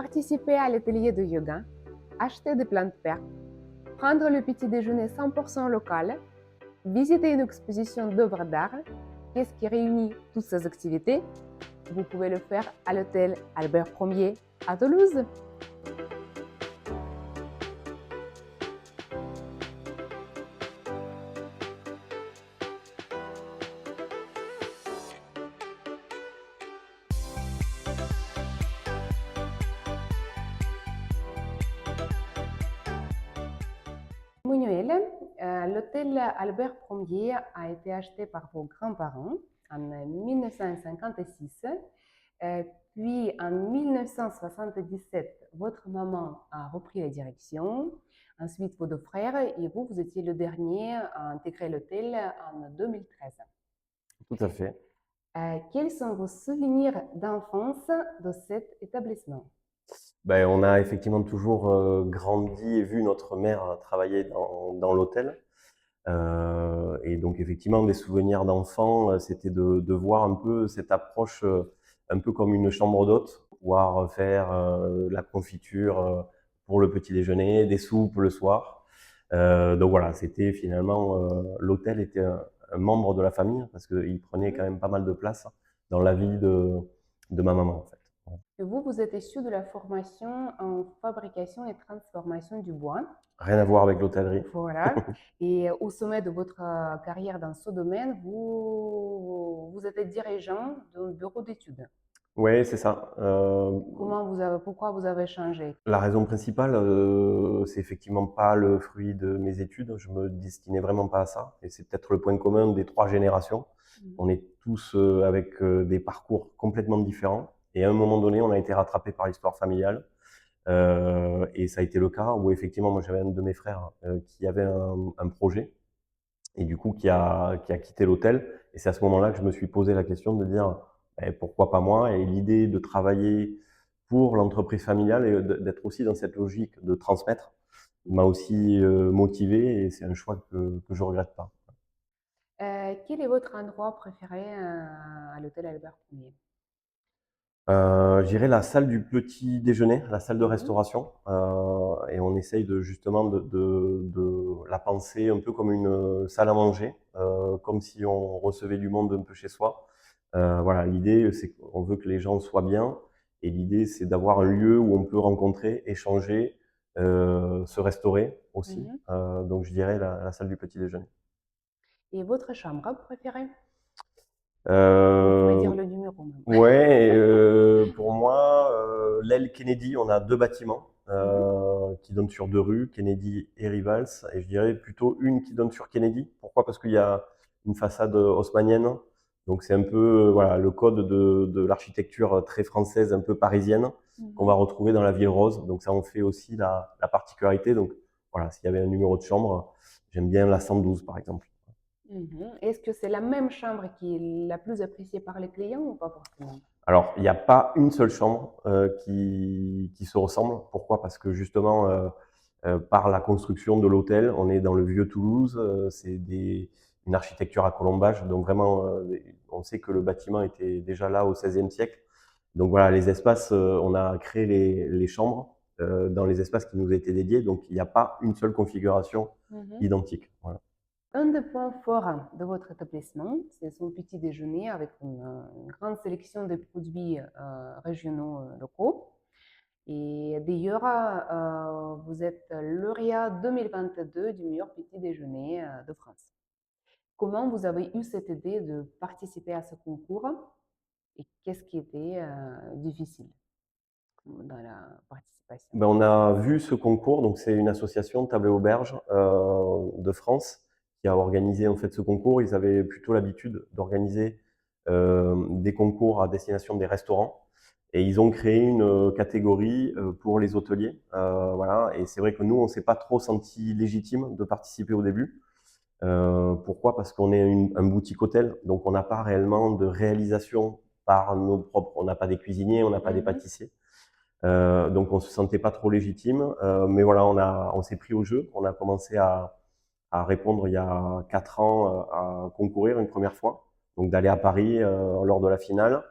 participer à l'atelier de yoga, acheter des plantes vertes, prendre le petit déjeuner 100% local, visiter une exposition d'œuvres d'art. Qu'est-ce qui réunit toutes ces activités? Vous pouvez le faire à l'hôtel Albert Ier à Toulouse. Manuel, l'hôtel Albert Ier a été acheté par vos grands-parents en 1956. Puis en 1977, votre maman a repris la direction. Ensuite, vos deux frères et vous, vous étiez le dernier à intégrer l'hôtel en 2013. Tout à fait. Quels sont vos souvenirs d'enfance de cet établissement? Ben, on a effectivement toujours grandi et vu notre mère travailler dans l'hôtel. Et donc effectivement, des souvenirs d'enfant, c'était de voir un peu cette approche, un peu comme une chambre d'hôte, pouvoir faire la confiture pour le petit déjeuner, des soupes le soir. Donc voilà, c'était finalement, l'hôtel était un membre de la famille parce qu'il prenait quand même pas mal de place dans la vie de ma maman en fait. Et vous, vous êtes issu de la formation en fabrication et transformation du bois. Rien à voir avec l'hôtellerie. Voilà. Et au sommet de votre carrière dans ce domaine, vous êtes dirigeant d'un bureau d'études. Oui, c'est ça. Pourquoi vous avez changé? La raison principale, c'est effectivement pas le fruit de mes études. Je me destinais vraiment pas à ça. Et c'est peut-être le point commun des 3 générations. On est tous avec des parcours complètement différents. Et à un moment donné, on a été rattrapé par l'histoire familiale. Et ça a été le cas où effectivement, moi j'avais un de mes frères qui avait un projet et du coup qui a quitté l'hôtel. Et c'est à ce moment-là que je me suis posé la question de dire ben, pourquoi pas moi. Et l'idée de travailler pour l'entreprise familiale et d'être aussi dans cette logique de transmettre m'a aussi motivé et c'est un choix que je regrette pas. Quel est votre endroit préféré à l'hôtel Albert Ier? Je dirais la salle du petit déjeuner, la salle de Mhm. restauration, et on essaye de justement de la penser un peu comme une salle à manger, comme si on recevait du monde un peu chez soi. Voilà, l'idée c'est qu'on veut que les gens soient bien et l'idée c'est d'avoir un lieu où on peut rencontrer, échanger, se restaurer aussi. Mhm. Donc je dirais la salle du petit déjeuner. Et votre chambre préférée? Vous pouvez dire Euh, le numéro même. Ouais, pour moi, l'aile Kennedy, on a 2 bâtiments Mhm. qui donnent sur 2 rues, Kennedy et Rivals, et je dirais plutôt une qui donne sur Kennedy. Pourquoi? Parce qu'il y a une façade haussmannienne, donc c'est un peu voilà le code de l'architecture très française, un peu parisienne, qu'on va Mhm. retrouver dans la ville rose. Donc ça en fait aussi la particularité. Donc voilà, s'il y avait un numéro de chambre, j'aime bien la 112 par exemple. Mhm. Est-ce que c'est la même chambre qui est la plus appréciée par les clients ou pas forcément? Alors, il n'y a pas une seule chambre qui se ressemble. Pourquoi? Parce que justement, par la construction de l'hôtel, on est dans le vieux Toulouse, c'est une architecture à colombage, donc vraiment, on sait que le bâtiment était déjà là au XVIe siècle. Donc voilà, les espaces, on a créé les chambres dans les espaces qui nous étaient dédiés, donc il n'y a pas une seule configuration Mhm. identique. Voilà. Un des points forts de votre établissement, c'est son petit déjeuner avec une grande sélection de produits régionaux locaux. Et d'ailleurs, vous êtes lauréat 2022 du meilleur petit déjeuner de France. Comment vous avez eu cette idée de participer à ce concours et qu'est-ce qui était difficile dans la participation? Ben, on a vu ce concours, donc c'est une association Table et Auberge de France qui a organisé en fait ce concours. Ils avaient plutôt l'habitude d'organiser des concours à destination des restaurants et ils ont créé une catégorie pour les hôteliers. Voilà, et c'est vrai que nous on s'est pas trop senti légitime de participer au début. Pourquoi? Parce qu'on est un boutique hôtel, donc on n'a pas réellement de réalisation par nos propres. On n'a pas des cuisiniers, on n'a pas des Mhm. pâtissiers. Donc on se sentait pas trop légitime, mais voilà, on s'est pris au jeu. On a commencé à répondre il y a 4 ans à concourir une première fois, donc d'aller à Paris lors de la finale.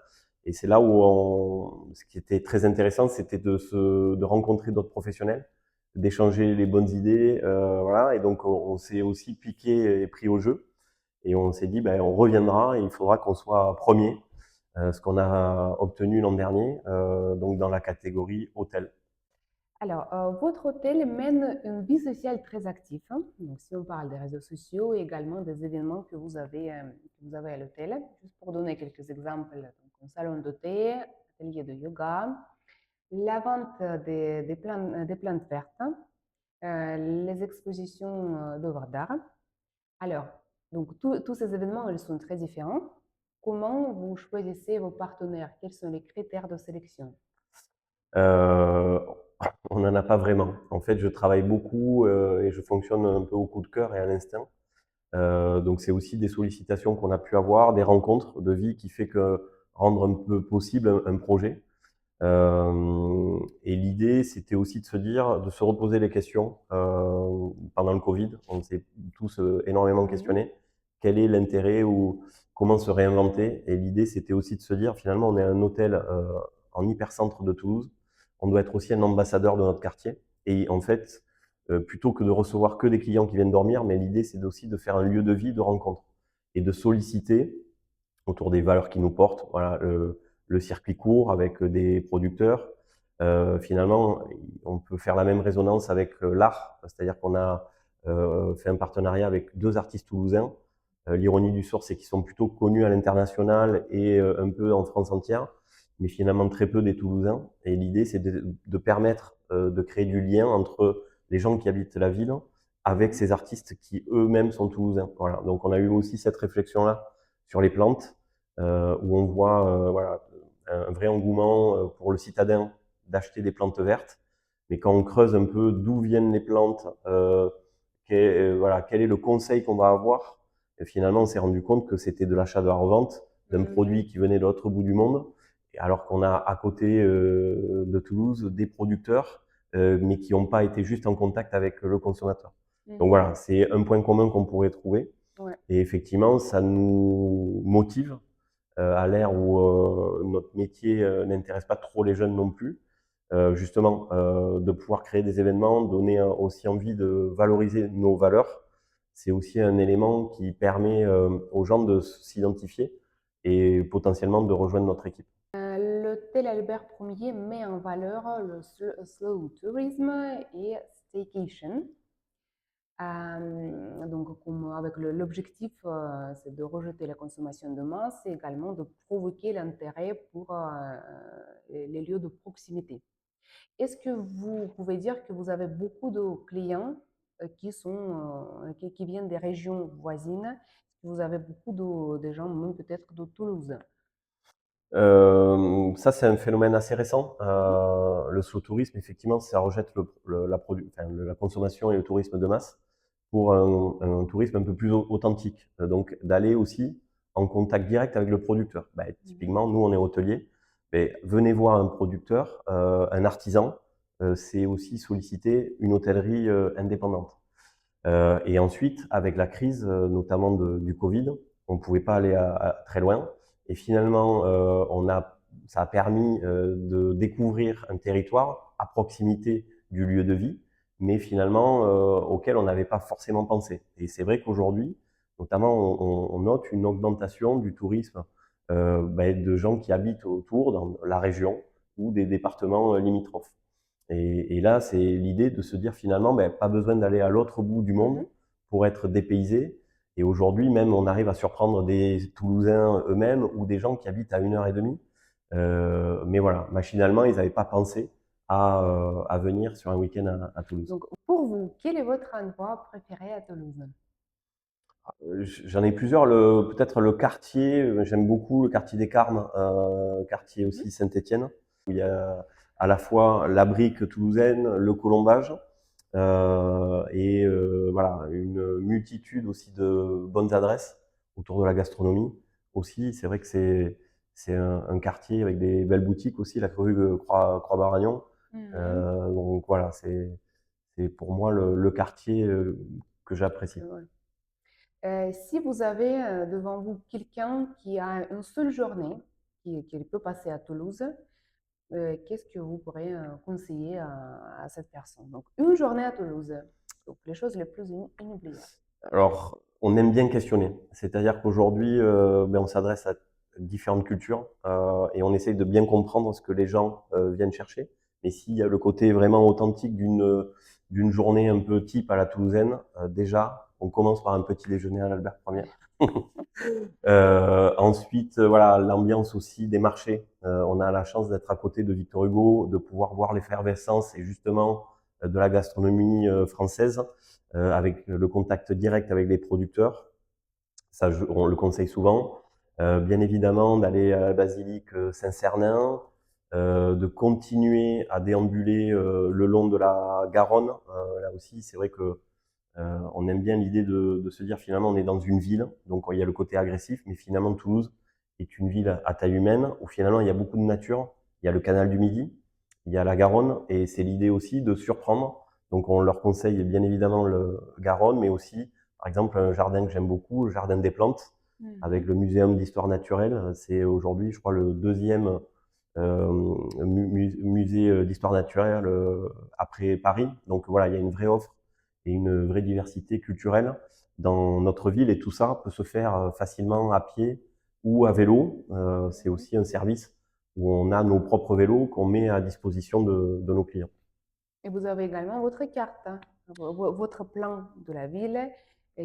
Et c'est là où ce qui était très intéressant, c'était de rencontrer d'autres professionnels, d'échanger les bonnes idées, voilà. Et donc on s'est aussi piqué et pris au jeu. Et on s'est dit, ben, on reviendra et il faudra qu'on soit premier, ce qu'on a obtenu l'an dernier, donc dans la catégorie hôtel. Alors, votre hôtel mène une vie sociale très active, hein. Donc, si on parle des réseaux sociaux et également des événements que vous avez à l'hôtel, juste pour donner quelques exemples, donc, un salon de thé, atelier de yoga, la vente des plantes vertes, les expositions d'œuvres d'art. Alors, donc tous ces événements, ils sont très différents. Comment vous choisissez vos partenaires? Quels sont les critères de sélection? Euh, on n'en a pas vraiment. En fait, je travaille beaucoup et je fonctionne un peu au coup de cœur et à l'instinct. Donc c'est aussi des sollicitations qu'on a pu avoir, des rencontres de vie qui fait que rendre un peu possible un projet. Et l'idée, c'était aussi de se dire, de se reposer les questions. Pendant le Covid, on s'est tous énormément Mhm. questionnés. Quel est l'intérêt ou comment se réinventer? Et l'idée, c'était aussi de se dire, finalement, on est un hôtel en hypercentre de Toulouse. On doit être aussi un ambassadeur de notre quartier. Et en fait, plutôt que de recevoir que des clients qui viennent dormir, mais l'idée, c'est aussi de faire un lieu de vie, de rencontre et de solliciter autour des valeurs qui nous portent. Voilà, le circuit court avec des producteurs. Finalement, on peut faire la même résonance avec l'art, c'est-à-dire qu'on a fait un partenariat avec deux artistes toulousains. L'ironie du sort, c'est qu'ils sont plutôt connus à l'international et un peu en France entière, mais finalement très peu des Toulousains. Et l'idée, c'est de permettre de créer du lien entre les gens qui habitent la ville avec Mhm. ces artistes qui eux-mêmes sont toulousains. Voilà. Donc on a eu aussi cette réflexion-là sur les plantes, où on voit voilà, un vrai engouement pour le citadin d'acheter des plantes vertes. Mais quand on creuse un peu d'où viennent les plantes, voilà, quel est le conseil qu'on va avoir, et finalement on s'est rendu compte que c'était de l'achat de la revente d'un Mhm. produit qui venait de l'autre bout du monde, alors qu'on a à côté de Toulouse des producteurs, mais qui n'ont pas été juste en contact avec le consommateur. Donc Mhm. voilà, c'est un point commun qu'on pourrait trouver. Ouais. Et effectivement, ça nous motive à l'ère où notre métier n'intéresse pas trop les jeunes non plus. Justement, de pouvoir créer des événements, donner aussi envie de valoriser nos valeurs, c'est aussi un élément qui permet aux gens de s'identifier et potentiellement de rejoindre notre équipe. L'hôtel Albert Ier met en valeur le slow tourism et staycation. Donc, avec l'objectif, c'est de rejeter la consommation de masse et également de provoquer l'intérêt pour les lieux de proximité. Est-ce que vous pouvez dire que vous avez beaucoup de clients qui viennent des régions voisines? Est-ce que vous avez beaucoup de gens, même peut-être de Toulouse? Ça, c'est un phénomène assez récent. Mhm. Le slow tourisme, effectivement, ça rejette la consommation et le tourisme de masse pour un tourisme un peu plus authentique. Donc, d'aller aussi en contact direct avec le producteur. Bah, Mhm. typiquement, nous, on est hôtelier. Mais venez voir un producteur, un artisan, c'est aussi solliciter une hôtellerie indépendante. Et ensuite, avec la crise, notamment du Covid, on ne pouvait pas aller très loin. Et finalement, ça a permis de découvrir un territoire à proximité du lieu de vie, mais finalement auquel on n'avait pas forcément pensé. Et c'est vrai qu'aujourd'hui, notamment, on note une augmentation du tourisme de gens qui habitent autour, dans la région ou des départements limitrophes. Et là, c'est l'idée de se dire finalement, ben, pas besoin d'aller à l'autre bout du monde Mhm. pour être dépaysé. Et aujourd'hui, même, on arrive à surprendre des Toulousains eux-mêmes ou des gens qui habitent à 1 heure et demie. Mais voilà, machinalement, ils n'avaient pas pensé à venir sur un week-end à Toulouse. Donc, pour vous, quel est votre endroit préféré à Toulouse? J'en ai plusieurs. Peut-être le quartier, j'aime beaucoup le quartier des Carmes, quartier Mhm. aussi Saint-Étienne, où il y a à la fois la brique toulousaine, le colombage, et voilà, une multitude aussi de bonnes adresses autour de la gastronomie. Aussi, c'est vrai que c'est un quartier avec des belles boutiques aussi, la rue Croix-Baragnon. Mhm. Donc voilà, c'est pour moi le quartier que j'apprécie. Ouais. Si vous avez devant vous quelqu'un qui a une seule journée, qui peut passer à Toulouse, qu'est-ce que vous pourrez conseiller à cette personne? Donc, une journée à Toulouse, donc les choses les plus inoubliables. Alors, on aime bien questionner. C'est-à-dire qu'aujourd'hui, on s'adresse à différentes cultures et on essaye de bien comprendre ce que les gens viennent chercher. Mais s'il y a le côté vraiment authentique d'une journée un peu type à la toulousaine, déjà, on commence par un petit déjeuner à l'Albert Ier. Ensuite, voilà, l'ambiance aussi des marchés. On a la chance d'être à côté de Victor Hugo, de pouvoir voir l'effervescence et justement de la gastronomie française avec le contact direct avec les producteurs. Ça, on le conseille souvent. Bien évidemment, d'aller à la basilique Saint-Cernin, de continuer à déambuler le long de la Garonne. Là aussi, c'est vrai que on aime bien l'idée de se dire finalement on est dans une ville, donc il y a le côté agressif, mais finalement Toulouse est une ville à taille humaine où finalement il y a beaucoup de nature. Il y a le canal du Midi, il y a la Garonne, et c'est l'idée aussi de surprendre. Donc on leur conseille bien évidemment le Garonne, mais aussi par exemple un jardin que j'aime beaucoup, le jardin des plantes, avec Mhm. le muséum d'histoire naturelle. C'est aujourd'hui, je crois, le deuxième musée d'histoire naturelle après Paris. Donc voilà, il y a une vraie offre et une vraie diversité culturelle dans notre ville, et tout ça peut se faire facilement à pied ou à vélo. C'est Mhm. aussi un service où on a nos propres vélos qu'on met à disposition de nos clients. Et vous avez également votre carte, hein, votre plan de la ville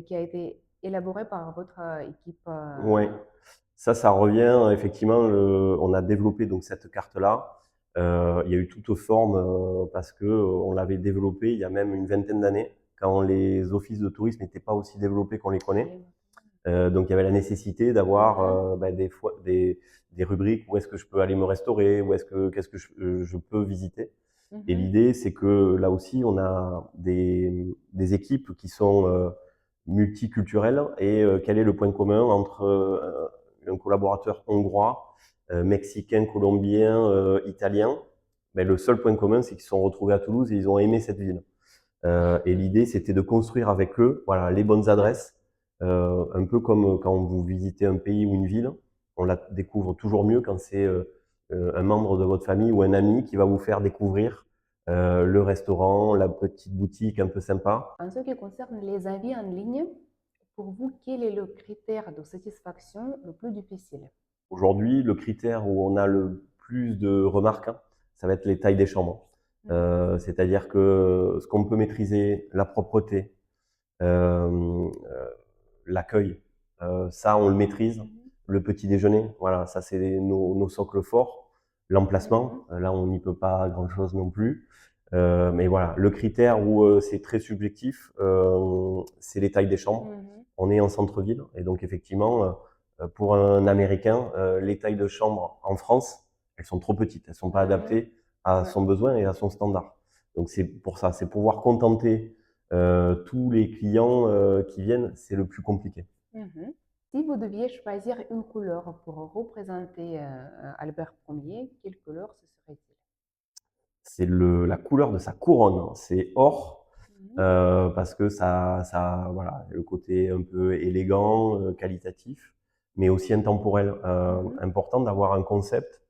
qui a été élaboré par votre équipe. Ouais, ça revient effectivement. On a développé donc cette carte-là. Il y a eu toute forme parce que on l'avait développée il y a même une vingtaine d'années, quand les offices de tourisme n'étaient pas aussi développés qu'on les connaît. Donc il y avait la nécessité d'avoir Mhm. des rubriques où est-ce que je peux aller me restaurer, où est-ce que qu'est-ce que je peux visiter. Et Mhm. l'idée, c'est que là aussi, on a des équipes qui sont multiculturelles, et quel est le point commun entre un collaborateur hongrois, mexicain, colombien, italien? Ben, le seul point commun, c'est qu'ils se sont retrouvés à Toulouse et ils ont aimé cette ville. Et l'idée, c'était de construire avec eux, voilà, les bonnes adresses, un peu comme quand vous visitez un pays ou une ville. On la découvre toujours mieux quand c'est un membre de votre famille ou un ami qui va vous faire découvrir le restaurant, la petite boutique un peu sympa. En ce qui concerne les avis en ligne, pour vous, quel est le critère de satisfaction le plus difficile? Aujourd'hui, le critère où on a le plus de remarques, hein, ça va être les tailles des chambres. Mhm. C'est-à-dire que ce qu'on peut maîtriser, la propreté, euh, l'accueil, ça on le maîtrise. Mhm. Le petit déjeuner, voilà, ça c'est nos socles forts. Mhm. L'emplacement, là on n'y peut pas grand-chose non plus. Mais voilà, le critère où c'est très subjectif, c'est les tailles des chambres. Mhm. On est en centre-ville, et donc effectivement, pour un Américain, les tailles de chambre en France, elles sont trop petites, elles sont pas Mhm. adaptées à Ouais. son besoin et à son standard. Donc c'est pour ça, c'est pouvoir contenter tous les clients qui viennent, c'est le plus compliqué. Mhm. Si vous deviez choisir une couleur pour représenter Albert Ier, quelle couleur ce serait-il? C'est la couleur de sa couronne, c'est or, Mhm. parce que voilà, le côté un peu élégant, qualitatif, mais aussi intemporel. Mhm. Important d'avoir un concept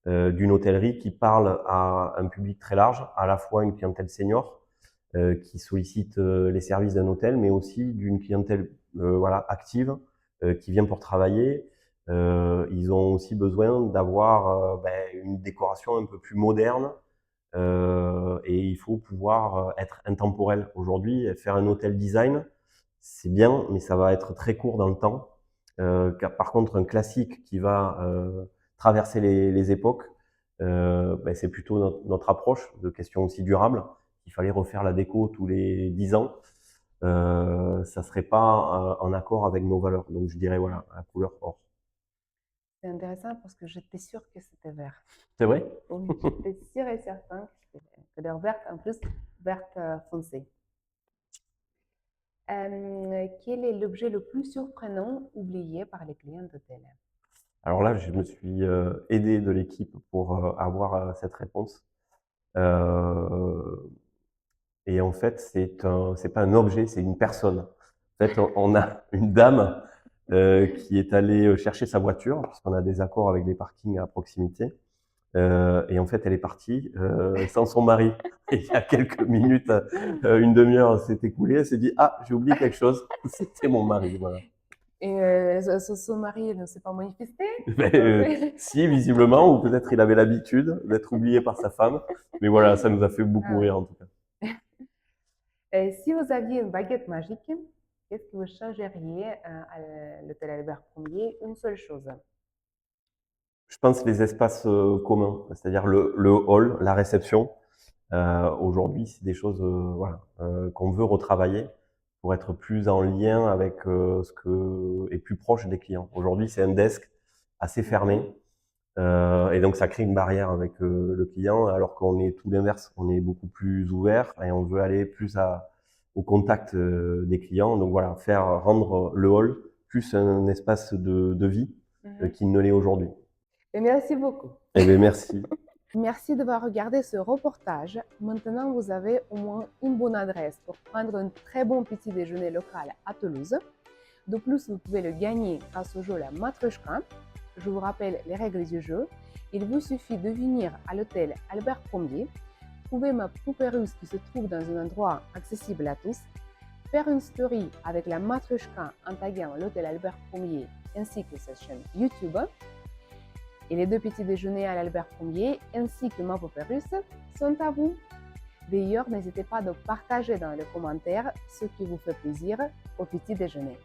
d'une hôtellerie qui parle à un public très large, à la fois une clientèle senior qui sollicite les services d'un hôtel, mais aussi d'une clientèle voilà, active qui vient pour travailler. Ils ont aussi besoin d'avoir une décoration un peu plus moderne, et il faut pouvoir être intemporel. Aujourd'hui, faire un hôtel design, c'est bien, mais ça va être très court dans le temps. Par contre, un classique qui va traverser les époques, c'est plutôt notre approche de questions aussi durables. Il fallait refaire la déco tous les 10 ans. Ça serait pas en accord avec nos valeurs. Donc je dirais voilà, la couleur or. C'est intéressant parce que j'étais sûre que c'était vert. C'est vrai? Oui, j'étais sûre et certaine que c'était couleur verte, en plus verte foncée. Quel est l'objet le plus surprenant oublié par les clients d'hôtel? Alors là, je me suis aidé de l'équipe pour avoir cette réponse. Euh, et en fait, c'est pas un objet, c'est une personne. En fait, on a une dame qui est allée chercher sa voiture, puisqu'on a des accords avec les parkings à proximité. Et en fait, elle est partie sans son mari. Et il y a quelques minutes, une demi-heure s'est écoulée, elle s'est dit: «Ah, j'ai oublié quelque chose». C'était mon mari, voilà. Et son mari ne s'est pas manifesté? Mais, si, visiblement, ou peut-être il avait l'habitude d'être oublié par sa femme. Mais voilà, ça nous a fait beaucoup Ah. rire en tout cas. Et si vous aviez une baguette magique, qu'est-ce que vous changeriez à l'hôtel Albert Ier? Une seule chose. Je pense les espaces communs, c'est-à-dire le hall, la réception. Aujourd'hui, c'est des choses voilà, qu'on veut retravailler pour être plus en lien avec ce que est plus proche des clients. Aujourd'hui, c'est un desk assez fermé et donc ça crée une barrière avec le client, alors qu'on est tout l'inverse, on est beaucoup plus ouvert et on veut aller plus au contact des clients. Donc voilà, rendre le hall plus un espace de vie qu'il ne l'est aujourd'hui. Et merci beaucoup. Eh bien, merci. Merci d'avoir regardé ce reportage. Maintenant, vous avez au moins une bonne adresse pour prendre un très bon petit déjeuner local à Toulouse. De plus, vous pouvez le gagner grâce au jeu La Matryoshka. Je vous rappelle les règles du jeu. Il vous suffit de venir à l'hôtel Albert Ier, trouver ma poupée russe qui se trouve dans un endroit accessible à tous, faire une story avec la Matryoshka en taguant l'hôtel Albert Ier ainsi que sa chaîne YouTube. Et les deux petits déjeuners à l'Albert Ier ainsi que ma poupée russe sont à vous. D'ailleurs, n'hésitez pas à partager dans les commentaires ce qui vous fait plaisir au petit déjeuner.